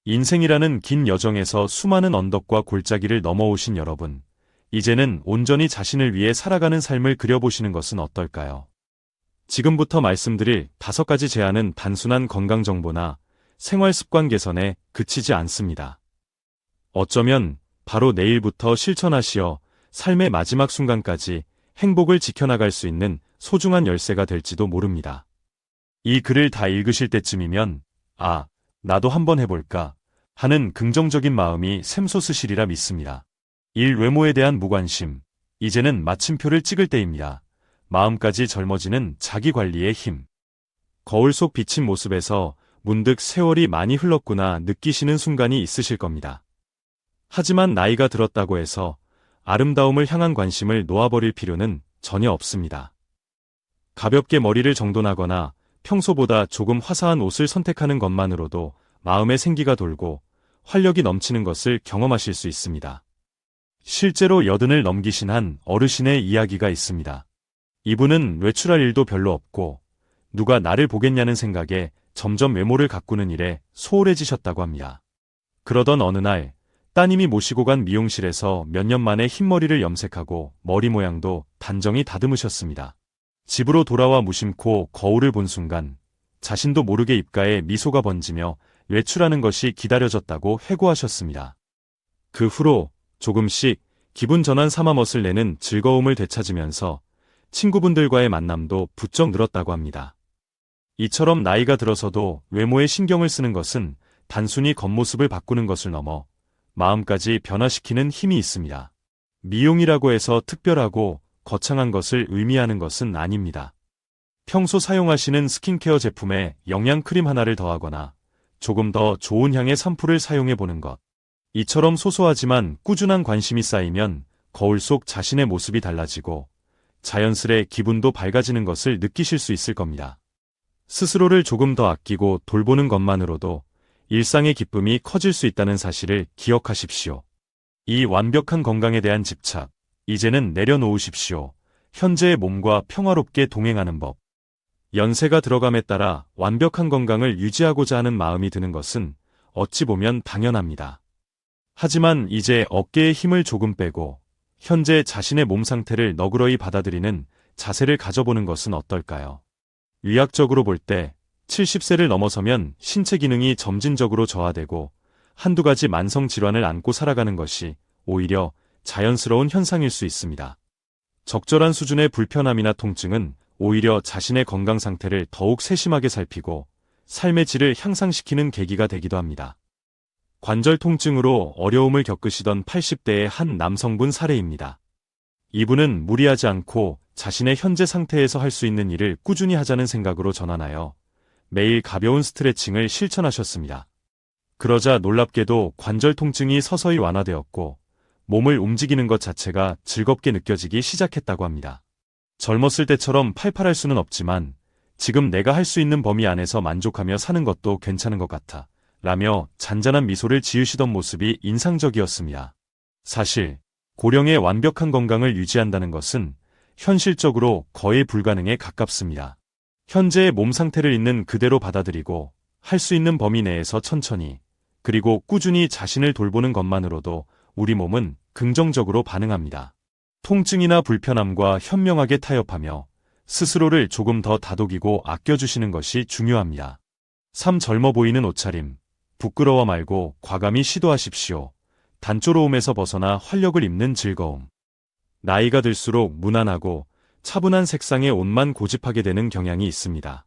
인생이라는 긴 여정에서 수많은 언덕과 골짜기를 넘어오신 여러분, 이제는 온전히 자신을 위해 살아가는 삶을 그려보시는 것은 어떨까요? 지금부터 말씀드릴 5가지 제안은 단순한 건강 정보나 생활 습관 개선에 그치지 않습니다. 어쩌면 바로 내일부터 실천하시어 삶의 마지막 순간까지 행복을 지켜나갈 수 있는 소중한 열쇠가 될지도 모릅니다. 이 글을 다 읽으실 때쯤이면 나도 한번 해볼까 하는 긍정적인 마음이 샘솟으시리라 믿습니다. 일 외모에 대한 무관심, 이제는 마침표를 찍을 때입니다. 마음까지 젊어지는 자기관리의 힘. 거울 속 비친 모습에서 문득 세월이 많이 흘렀구나 느끼시는 순간이 있으실 겁니다. 하지만 나이가 들었다고 해서 아름다움을 향한 관심을 놓아버릴 필요는 전혀 없습니다. 가볍게 머리를 정돈하거나 평소보다 조금 화사한 옷을 선택하는 것만으로도 마음의 생기가 돌고 활력이 넘치는 것을 경험하실 수 있습니다. 실제로 80을 넘기신 한 어르신의 이야기가 있습니다. 이분은 외출할 일도 별로 없고 누가 나를 보겠냐는 생각에 점점 외모를 가꾸는 일에 소홀해지셨다고 합니다. 그러던 어느 날 따님이 모시고 간 미용실에서 몇 년 만에 흰머리를 염색하고 머리 모양도 단정히 다듬으셨습니다. 집으로 돌아와 무심코 거울을 본 순간 자신도 모르게 입가에 미소가 번지며 외출하는 것이 기다려졌다고 회고하셨습니다. 그 후로 조금씩 기분 전환 삼아 멋을 내는 즐거움을 되찾으면서 친구분들과의 만남도 부쩍 늘었다고 합니다. 이처럼 나이가 들어서도 외모에 신경을 쓰는 것은 단순히 겉모습을 바꾸는 것을 넘어 마음까지 변화시키는 힘이 있습니다. 미용이라고 해서 특별하고 거창한 것을 의미하는 것은 아닙니다. 평소 사용하시는 스킨케어 제품에 영양크림 하나를 더하거나 조금 더 좋은 향의 샴푸를 사용해 보는 것. 이처럼 소소하지만 꾸준한 관심이 쌓이면 거울 속 자신의 모습이 달라지고 자연스레 기분도 밝아지는 것을 느끼실 수 있을 겁니다. 스스로를 조금 더 아끼고 돌보는 것만으로도 일상의 기쁨이 커질 수 있다는 사실을 기억하십시오. 이 완벽한 건강에 대한 집착, 이제는 내려놓으십시오. 현재의 몸과 평화롭게 동행하는 법. 연세가 들어감에 따라 완벽한 건강을 유지하고자 하는 마음이 드는 것은 어찌 보면 당연합니다. 하지만 이제 어깨에 힘을 조금 빼고 현재 자신의 몸 상태를 너그러이 받아들이는 자세를 가져보는 것은 어떨까요? 의학적으로 볼 때 70세를 넘어서면 신체 기능이 점진적으로 저하되고 한두 가지 만성 질환을 안고 살아가는 것이 오히려 자연스러운 현상일 수 있습니다. 적절한 수준의 불편함이나 통증은 오히려 자신의 건강 상태를 더욱 세심하게 살피고 삶의 질을 향상시키는 계기가 되기도 합니다. 관절 통증으로 어려움을 겪으시던 80대의 한 남성분 사례입니다. 이분은 무리하지 않고 자신의 현재 상태에서 할 수 있는 일을 꾸준히 하자는 생각으로 전환하여 매일 가벼운 스트레칭을 실천하셨습니다. 그러자 놀랍게도 관절 통증이 서서히 완화되었고 몸을 움직이는 것 자체가 즐겁게 느껴지기 시작했다고 합니다. 젊었을 때처럼 팔팔할 수는 없지만 지금 내가 할 수 있는 범위 안에서 만족하며 사는 것도 괜찮은 것 같아 라며 잔잔한 미소를 지으시던 모습이 인상적이었습니다. 사실 고령의 완벽한 건강을 유지한다는 것은 현실적으로 거의 불가능에 가깝습니다. 현재의 몸 상태를 있는 그대로 받아들이고 할 수 있는 범위 내에서 천천히 그리고 꾸준히 자신을 돌보는 것만으로도 우리 몸은 긍정적으로 반응합니다. 통증이나 불편함과 현명하게 타협하며 스스로를 조금 더 다독이고 아껴주시는 것이 중요합니다. 젊어 보이는 옷차림, 부끄러워 말고 과감히 시도하십시오. 단조로움에서 벗어나 활력을 입는 즐거움. 나이가 들수록 무난하고 차분한 색상의 옷만 고집하게 되는 경향이 있습니다.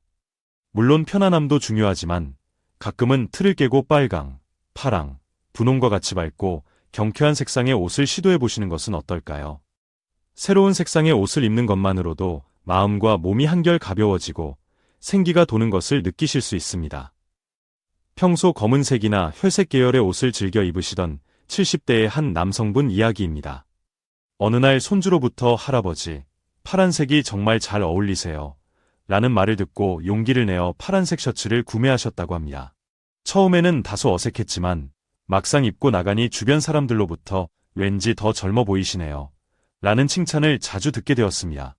물론 편안함도 중요하지만 가끔은 틀을 깨고 빨강, 파랑, 분홍과 같이 밝고 경쾌한 색상의 옷을 시도해보시는 것은 어떨까요? 새로운 색상의 옷을 입는 것만으로도 마음과 몸이 한결 가벼워지고 생기가 도는 것을 느끼실 수 있습니다. 평소 검은색이나 회색 계열의 옷을 즐겨 입으시던 70대의 한 남성분 이야기입니다. 어느 날 손주로부터 할아버지, 파란색이 정말 잘 어울리세요. 라는 말을 듣고 용기를 내어 파란색 셔츠를 구매하셨다고 합니다. 처음에는 다소 어색했지만 막상 입고 나가니 주변 사람들로부터 왠지 더 젊어 보이시네요. 라는 칭찬을 자주 듣게 되었습니다.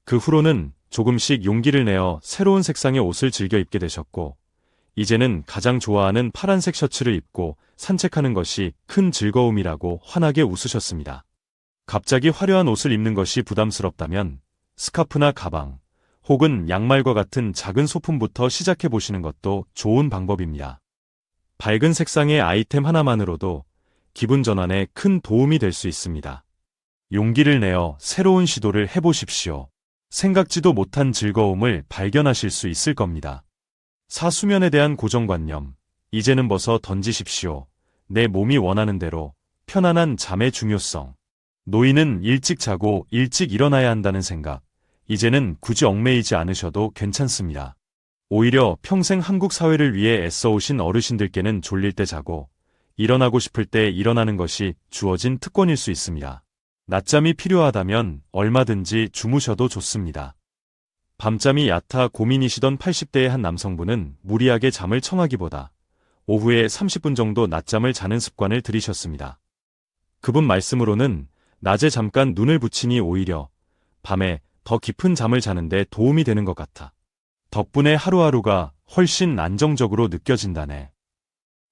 그 후로는 조금씩 용기를 내어 새로운 색상의 옷을 즐겨 입게 되셨고 이제는 가장 좋아하는 파란색 셔츠를 입고 산책하는 것이 큰 즐거움이라고 환하게 웃으셨습니다. 갑자기 화려한 옷을 입는 것이 부담스럽다면 스카프나 가방, 혹은 양말과 같은 작은 소품부터 시작해 보시는 것도 좋은 방법입니다. 밝은 색상의 아이템 하나만으로도 기분 전환에 큰 도움이 될 수 있습니다. 용기를 내어 새로운 시도를 해보십시오. 생각지도 못한 즐거움을 발견하실 수 있을 겁니다. 수면에 대한 고정관념, 이제는 벗어 던지십시오. 내 몸이 원하는 대로 편안한 잠의 중요성. 노인은 일찍 자고 일찍 일어나야 한다는 생각, 이제는 굳이 얽매이지 않으셔도 괜찮습니다. 오히려 평생 한국 사회를 위해 애써오신 어르신들께는 졸릴 때 자고 일어나고 싶을 때 일어나는 것이 주어진 특권일 수 있습니다. 낮잠이 필요하다면 얼마든지 주무셔도 좋습니다. 밤잠이 얕아 고민이시던 80대의 한 남성분은 무리하게 잠을 청하기보다 오후에 30분 정도 낮잠을 자는 습관을 들이셨습니다. 그분 말씀으로는 낮에 잠깐 눈을 붙이니 오히려 밤에 더 깊은 잠을 자는데 도움이 되는 것 같아. 덕분에 하루하루가 훨씬 안정적으로 느껴진다네.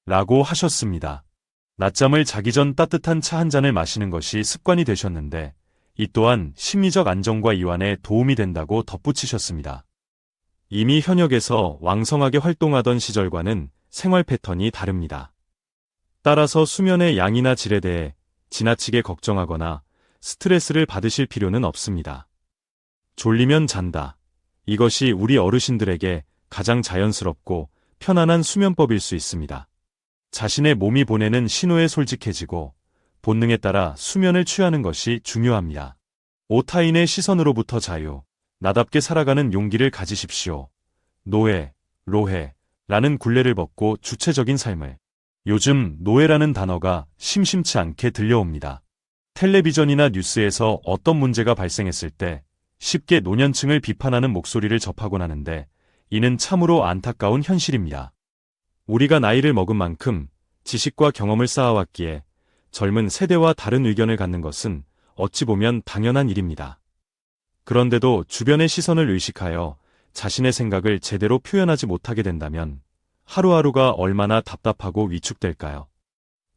라고 하셨습니다. 낮잠을 자기 전 따뜻한 차 한 잔을 마시는 것이 습관이 되셨는데 이 또한 심리적 안정과 이완에 도움이 된다고 덧붙이셨습니다. 이미 현역에서 왕성하게 활동하던 시절과는 생활 패턴이 다릅니다. 따라서 수면의 양이나 질에 대해 지나치게 걱정하거나 스트레스를 받으실 필요는 없습니다. 졸리면 잔다. 이것이 우리 어르신들에게 가장 자연스럽고 편안한 수면법일 수 있습니다. 자신의 몸이 보내는 신호에 솔직해지고 본능에 따라 수면을 취하는 것이 중요합니다. 오타인의 시선으로부터 자유, 나답게 살아가는 용기를 가지십시오. 노예, 로해, 라는 굴레를 벗고 주체적인 삶을. 요즘 노예라는 단어가 심심치 않게 들려옵니다. 텔레비전이나 뉴스에서 어떤 문제가 발생했을 때 쉽게 노년층을 비판하는 목소리를 접하곤 하는데 이는 참으로 안타까운 현실입니다. 우리가 나이를 먹은 만큼 지식과 경험을 쌓아왔기에 젊은 세대와 다른 의견을 갖는 것은 어찌 보면 당연한 일입니다. 그런데도 주변의 시선을 의식하여 자신의 생각을 제대로 표현하지 못하게 된다면 하루하루가 얼마나 답답하고 위축될까요?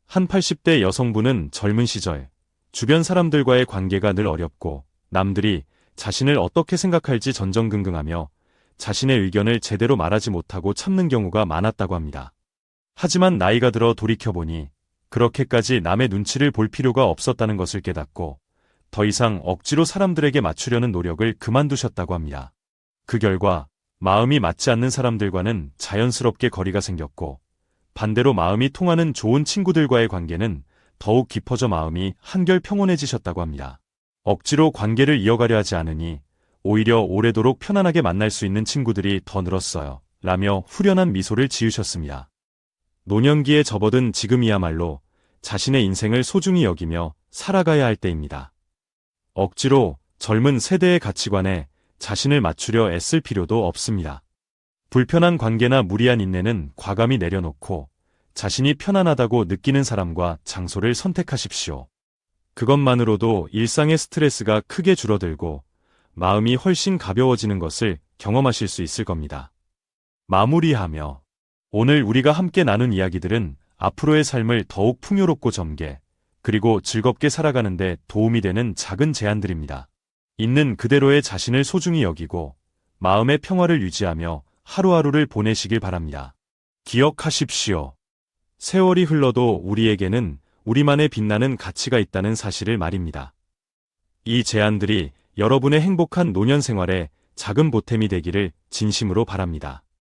한 80대 여성분은 젊은 시절 주변 사람들과의 관계가 늘 어렵고 남들이 자신을 어떻게 생각할지 전전긍긍하며 자신의 의견을 제대로 말하지 못하고 참는 경우가 많았다고 합니다. 하지만 나이가 들어 돌이켜보니 그렇게까지 남의 눈치를 볼 필요가 없었다는 것을 깨닫고 더 이상 억지로 사람들에게 맞추려는 노력을 그만두셨다고 합니다. 그 결과 마음이 맞지 않는 사람들과는 자연스럽게 거리가 생겼고 반대로 마음이 통하는 좋은 친구들과의 관계는 더욱 깊어져 마음이 한결 평온해지셨다고 합니다. 억지로 관계를 이어가려 하지 않으니 오히려 오래도록 편안하게 만날 수 있는 친구들이 더 늘었어요. 라며 후련한 미소를 지으셨습니다. 노년기에 접어든 지금이야말로 자신의 인생을 소중히 여기며 살아가야 할 때입니다. 억지로 젊은 세대의 가치관에 자신을 맞추려 애쓸 필요도 없습니다. 불편한 관계나 무리한 인내는 과감히 내려놓고 자신이 편안하다고 느끼는 사람과 장소를 선택하십시오. 그것만으로도 일상의 스트레스가 크게 줄어들고 마음이 훨씬 가벼워지는 것을 경험하실 수 있을 겁니다. 마무리하며 오늘 우리가 함께 나눈 이야기들은 앞으로의 삶을 더욱 풍요롭고 젊게 그리고 즐겁게 살아가는 데 도움이 되는 작은 제안들입니다. 있는 그대로의 자신을 소중히 여기고 마음의 평화를 유지하며 하루하루를 보내시길 바랍니다. 기억하십시오. 세월이 흘러도 우리에게는 우리만의 빛나는 가치가 있다는 사실을 말입니다. 이 제안들이 여러분의 행복한 노년 생활에 작은 보탬이 되기를 진심으로 바랍니다.